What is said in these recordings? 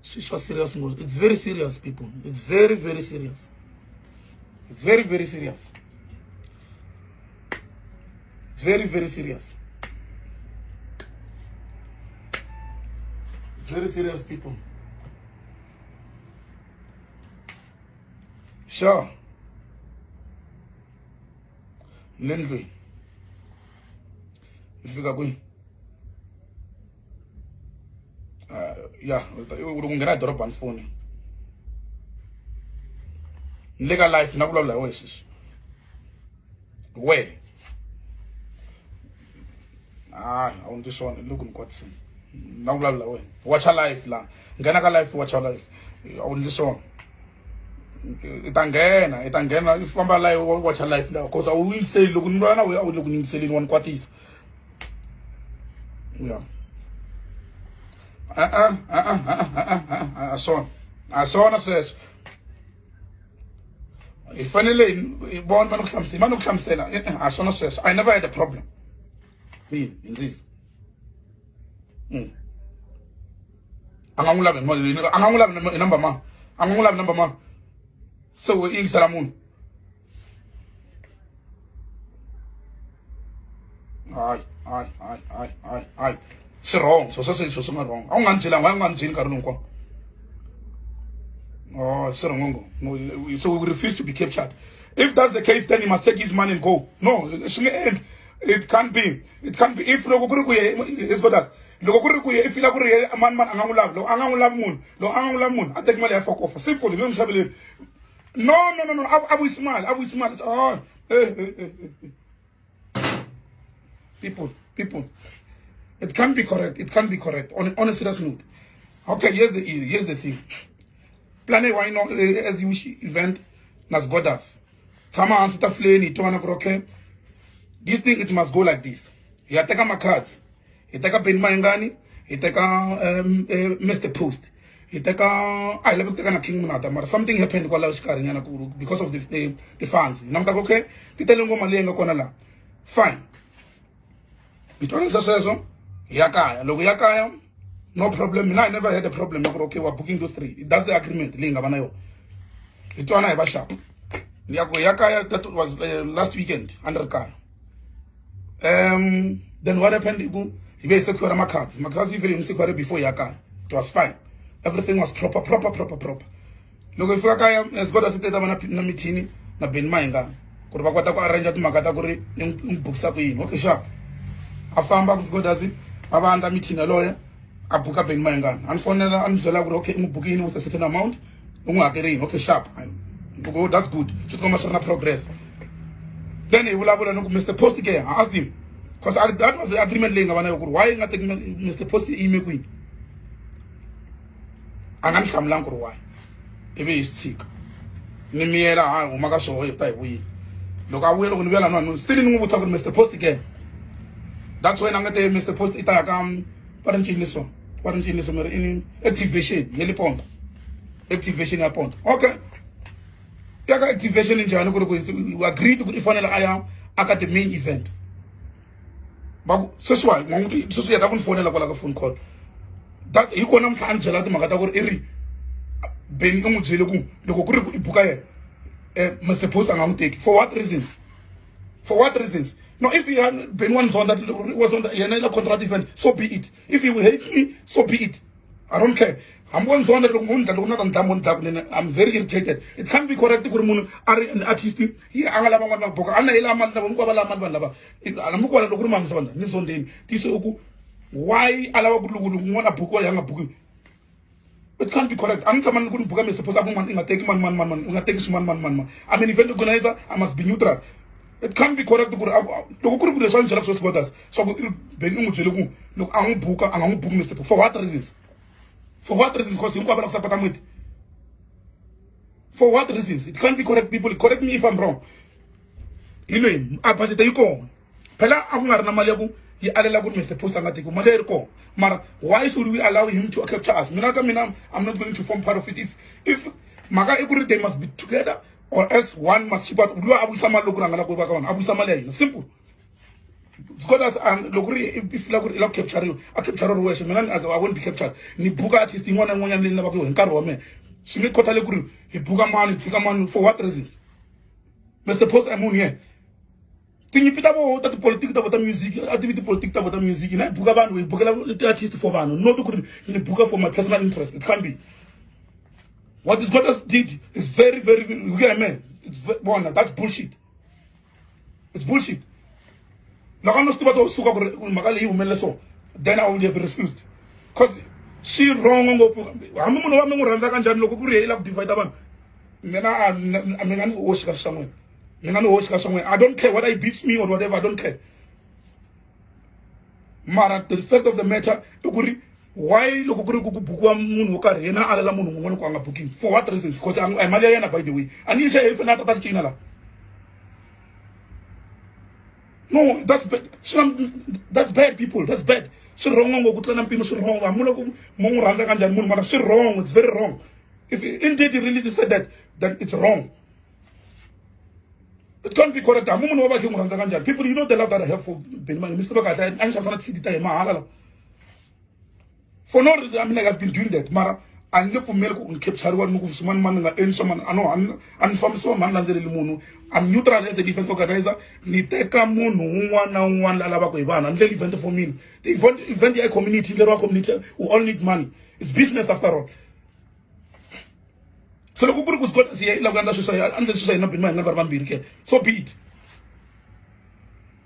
Serious. It's very serious, people. It's very, very serious. It's very, very serious. It's very, very serious. It's very serious, people. Sure. Lendry. If you go, yeah, we're going to drop on phone. Legal life, no blah oasis. Where? I want this one. Look at what's no blah way. Watch her life, la. Ganaka life, watch her life. I want this one. Itangena, if I'm alive, watch her life now. Because I will say, look, run away, I will look in selling one quarters. Yeah. I saw, says, if finally, born man comes, I says, I never had a problem. Me, in this. Number man. Number man. So we're in Salamoon. Aye. It's wrong. So wrong. I'm wrong. Oh, it's wrong. No, so we refuse to be captured. If that's the case, then he must take his money and go. No, it can't be. It can't be. If it's got us. If you a man I take my fuck off. Simple. No. I will smile. Oh. People. It can't be correct. On a serious note. Okay, here's the thing. Planet why not as you event nas godas. Tama ansita flame to an okay. This thing it must go like this. You take my cards. You take a pen mangani. You take a Mr. Post. You take a I love take a king manata. But something happened while I was carrying because of the fans. Namta okay. You tell them malenga konala. Fine. It was a season. Yakaya. Logo yakaya. No problem. I never had a problem. Okay, we're booking those three. That's the agreement. Linga banayo. It was a sharp. Yakaya, that was last weekend under car. Then what happened? He basically secure my cards. My cards even secure before Yakaya. It was fine. Everything was proper. Look, if Yakaya has got a state of na meeting, na bin manga. Kurba kwata ko arrange to makata kuri buksa ko yin. Okay, sharp. Afamba ko does abanda meeting a lawyer. Abuka ben manga. Unfortunately, I'm just okay. Booking with a certain amount. Okay, sharp. Go, that's good. Should come on progress. Then he will have Mr. Post again. I asked him because that was the agreement laying on. Why not take Mr. Post email queen? And I'm from Lanko. Why? If he is sick, Nimiera, Umaga show we look. I will well. Still in talk with Mr. Post again. That's when I'm going to tell Mr. Post. In activation, nearly pound. Activation upon. Okay. Yaga activation in January. We agreed to the final I at the main event. But so why? So I don't phone like a phone call. That you can Angela to Magata Eri. Ben Umujilugu, the Kokuru Bukaye, Mr. Post and I'm take. For what reasons? No, if he had been one on that was on the Yanela contract event, so be it. If he will hate me, so be it. I don't care. I'm one on that I'm very irritated. It can't be correct to Kurmun an artist. He Angala Boka, why allow Gulu Buko Yanga Buku? It can't be correct. I'm someone who is supposed to take man. I'm an event organizer, I must be neutral. It can't be correct to go to the sunshine of us. So, Benumu, look, I won't book Mr. For what reasons? Because you have a for what reasons? It can't be correct, people. Correct me if I'm wrong. You know, I you go. Pella Amar Namalabu, he added Mr. Post and Matiku, Maderko. Mar, why should we allow him to capture us? I'm not going to form part of it. If Maga they must be together. Or else one must ship out Abu Sama Lukuranga Abu Sama. Simple. Scholars if la capture you, I capture worship, I won't be captured. Ni buga artist in one and one and never go in Karome. She made Kotale Guru, he buga man, figure man for what reasons? Mr. Post Amun here. Tingi pita bo that politics about the music, activity politics about the music, and I buga ban with buga artist for ban. No, to in a buga for my personal interest. It can't be. What this Scholars did is very, you get a man. It's that's bullshit. It's bullshit. Then I would have refused. Because she wrong. I don't care whether it beats me or whatever, I don't care. Mara, the fact of the matter, why for what reasons? Because I'm Maliana, by the way. And you say if not about China. No, that's bad. That's bad, people. That's bad. So wrong. It's wrong. It's very wrong. If indeed you really said that, then it's wrong. It can't be correct. People, you know the love that I have for Mr. Bagata. For no reason, I mean, I've been doing that. Mara, I look for milk and kept Harwan moves one man and someone. I know, I'm from some man. I'm neutral as a defense organizer. Niteka Mono, one Lalabako Ivan, and they event for me. The event the community, the rock community, who all need money. It's business after all. So the Kuburg was got to see Laganda society, and the society not been my number one beer. So be it.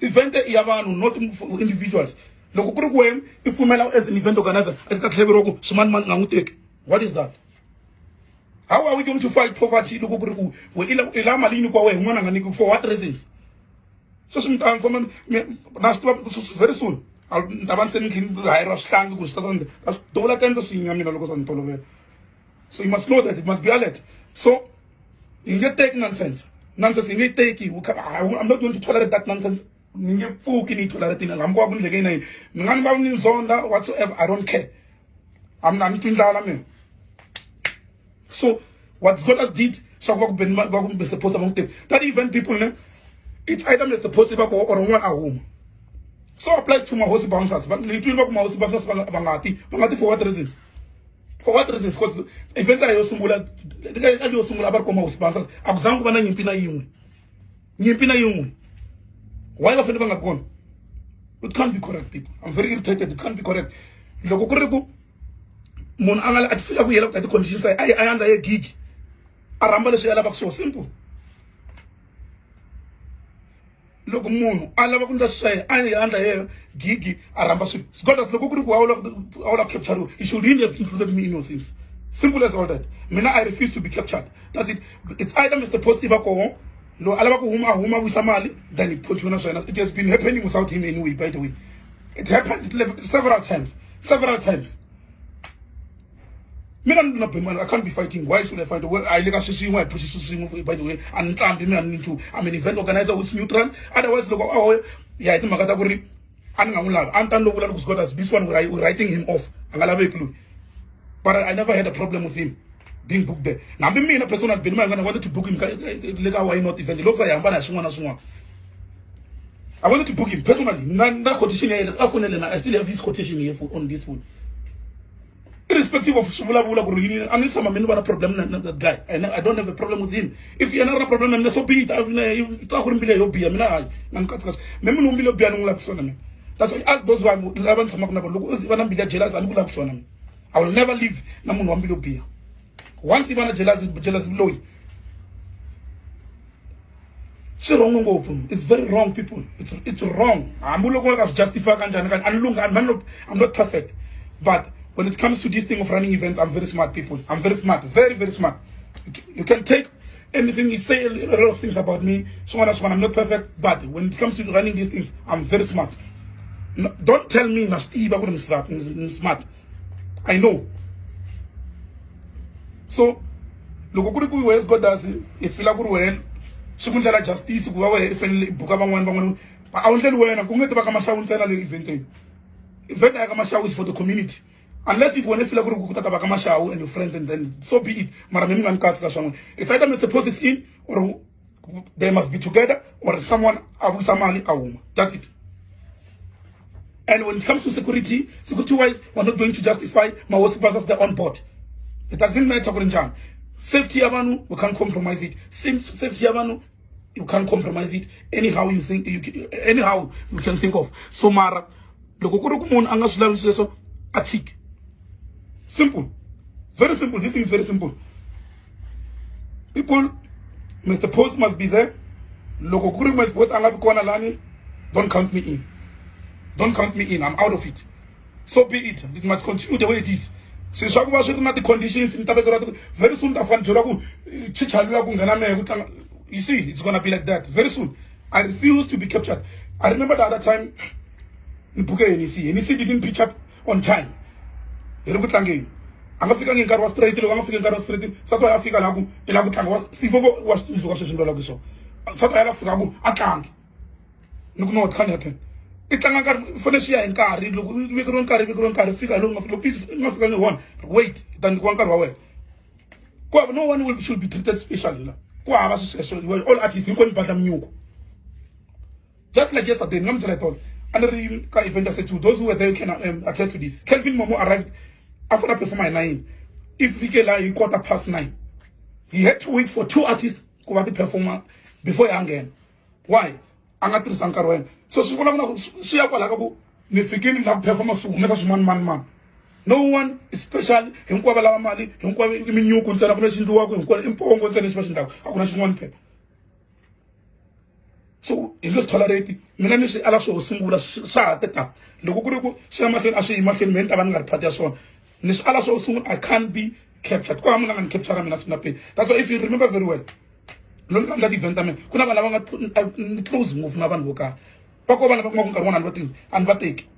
Event Yavan, not for individuals. If we allow as an event organizer, what is that? How are we going to fight poverty? For what reasons? So sometimes very soon. So you must know that it must be alert. So you get take nonsense. Nonsense, you get take you. I'm not going to tolerate that nonsense. Whatsoever, I don't care. I'm so what Scholars did, that even people, it's either Mr. Possible or one at home. So applies to my host bouncers, but it will not my host bouncers for what reasons? For what reasons? Because eventually I also about my host bouncers. Why have you never gone? It can't be correct, people. I'm very irritated. It can't be correct. Mon angal at feel we at the conditions I under a gig. Aramba the so simple. Look, moon, I love to say, I under a gig. Aramba. God has all of capture. You should really have included me in those things. Simple as all that. I refuse to be captured. That's it. It's either Mr. Positive then it put you. It has been happening without him anyway, by the way. It happened several times. Several times. I can't be fighting. Why should I fight? I like a push by the way, and I'm an event organizer who's neutral. Otherwise, look, oh, yeah, I think Magataguri, and this one we're writing him off. But I never had a problem with him being booked there. Now, me in a person had been I wanted to book him. Why not event? It looks like I wanted to book him personally. I still have his quotation here on this one. Irrespective of Shubula, I mean, some problem that guy. I don't have a problem with him. If you have a problem, then so be it. That's why I ask those who are jealous and I will never leave Namun. Once you want jealous below you. It's very wrong, people. It's wrong. I'm not justify I'm not perfect. But when it comes to this thing of running events, I'm very smart, people. I'm very smart. Very, very smart. You can take anything you say, a lot of things about me. I'm not perfect. But when it comes to running these things, I'm very smart. No, don't tell me I'm smart. I know. So, look, God does it. If you well, Shukundala justice, go away, friendly, Bukaba, but I will tell you when I'm going to Bakamasha and sell an event. Event Akamasha is for the community. Unless if one feel like Bakamasha and your friends, and then so be it. Maramim and Katskashaman. If either Mr. Post is in, or they must be together, or someone Abu Samali Aum. That's it. And when it comes to security wise, we're not going to justify my workers they're on board. It doesn't matter what safety yabanu, we can't compromise it. Safety yabanu, you can't compromise it. Anyhow you think anyhow you can think of. So mara, simple. Very simple. This thing is very simple. People, Mr. Post must be there. Don't count me in. Don't count me in. I'm out of it. So be it. It must continue the way it is. The conditions very soon. You see, it's gonna be like that very soon. I refuse to be captured. I remember the other time in Buke NEC didn't pitch up on time. Angafika ngenkari wa straight lo angafika ngenkari wa straight sato yafika la ku ila ku tlanga Steve wa studio ka sheshinto la ku so sato yala fika ku atlanga nukuno what can happen itlanga nkari fone shiya enkari loko mikro nkari fika lo ngafika nge one wait then ku nkari wa wena kwa no one should be treated specially la kwa aba so all artists ngikho nibadla mnyuko just like yesterday ngamtshela told and ka event said to those who were there can attest to this. Kelvin Momo arrived after I perform at 9. If we get like 9:15, he had to wait for 2 artists to be performer before again. Why? Angatri Sankarwen. So she performance man. No one is special. So in this tolerate, Milanish Alaso Singula Sa Teta, Loguruku, Samakin Ashi Makin Mentavan Patason. Nish Alaso soon I can't be captured. Come and capture him in pay. That's why if you remember very well, don't come that event. I mean, Kunava close move Navan Boka. Paco one and what take.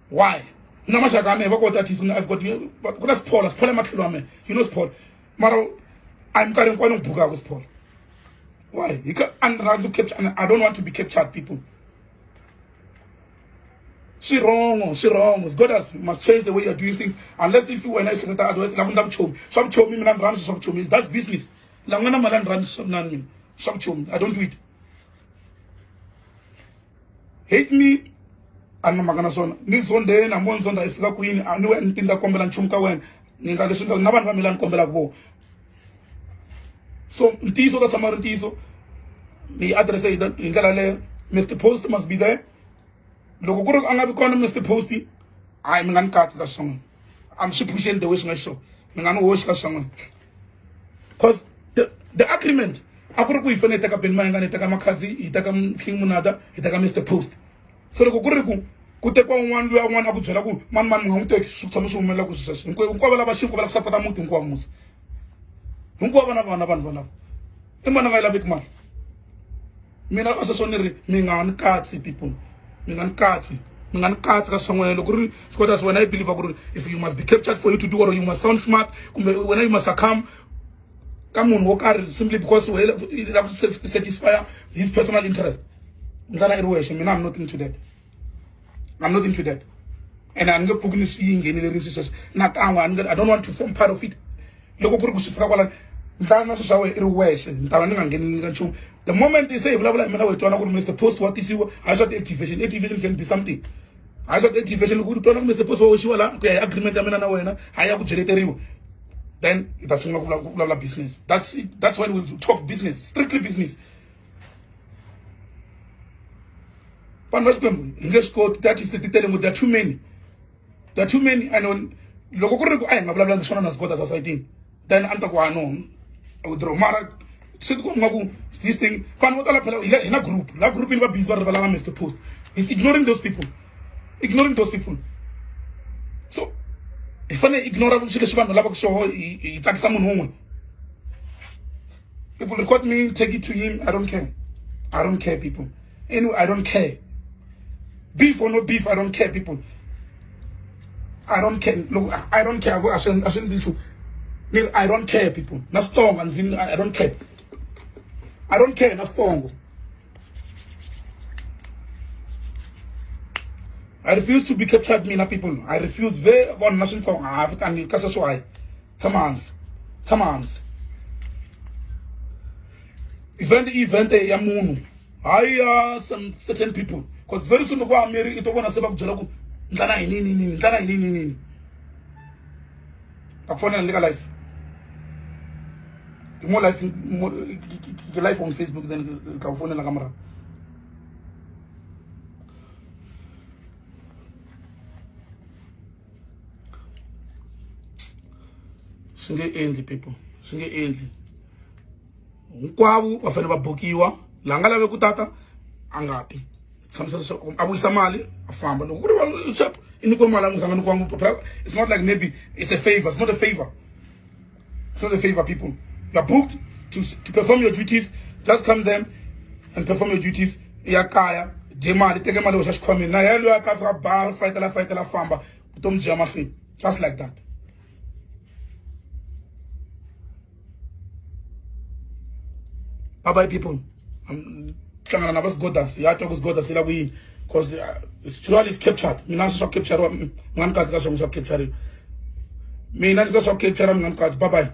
Why? No matter what that is, I've got you, but that's Paul, that's Paul Macilame. You know, Paul. Maro, I'm carrying one of Buga with Paul. Why? You can't, and I don't want to be captured, people. She wrong. God must change the way you're doing things. Unless if you were nice, some chom me and run some chom. That's business. I don't do it. Hate me, and I'm gonna son. This one day, I'm one son. If you queen, I know anything that come and chumka when. Ninga listen to Navan Milan come. So, Tiso the Samaran Tiso, the address say that in Galale, Mr. Post must be there. Logoro Angabicon, Mr. Posty, I'm not cut the song. I'm pushing the wish my show. I'm not wash the song. Because the agreement, I could go if I take up in mind and take a Makazi, Itakam King Munada, Itakam Mr. Post. So the Gogoro could take on one Abu Jalagu, man who take some Melagus, and go over Bashuk of Sapatamutum Quamus. Don't go on a Emmanuel big man. Mina assassinary, Mingan Katsi people. Mingan Katsi, somewhere. That's when I believe if you must be captured for you to do or you must sound smart, when you must succumb, come on, work hard simply because we have to satisfy his personal interest. I'm not into that. I'm not into that. And I'm not putting seeing any resources. I don't want to form part of it. The moment they say blah blah Mr. Post what is you I shot activation. Activation can be something. I shot activation good to Mr. Post agreement then that's blah business. That's it. That's when we'll talk business, strictly business. But English code that is the telling there are too many. There are too many and on logo I am blah blah as God as I think. Then Antaguano with Romara said this thing in a group. That group in Bizarre Mr. Post. He's ignoring those people. So if I ignore it's like someone home. People record me, take it to him. I don't care, people. Anyway, I don't care. Beef or no beef, I don't care, people. I don't care. Look, I don't care. I shouldn't be true. I don't care, people. Not strong and I don't care. I don't care, not strong. I refuse to be captured, Mina people. I refuse. Very one nation song. I have and because that's why. Tamans. Event, Yamunu. I some certain people. because very soon loko America ito vona se va ku byela ku ndlana yini akufonela le ka life more life on Facebook than ka fonela kamera. Singe endli people, singe endli hinkwavo va fanele va bukiwa la nga lave ku tata a ngati tshamisa a vuyisa mali a famba loko ku ri shop iniko mali musangani kwangu. It's not like maybe it's a favor. It's not a favor. It's not a favor, people. You are booked to perform your duties. Just come them and perform your duties. Yakaya demali teke mali usha come na yelo yakafika bar fight la famba utom jama just like that. Bye people. I'm trying to never go das. Ya to go das ila we because it's truly captured. Mina shop capture ngan kazi ka shop capture. Mina shop capture ngan kazi. Bye bye.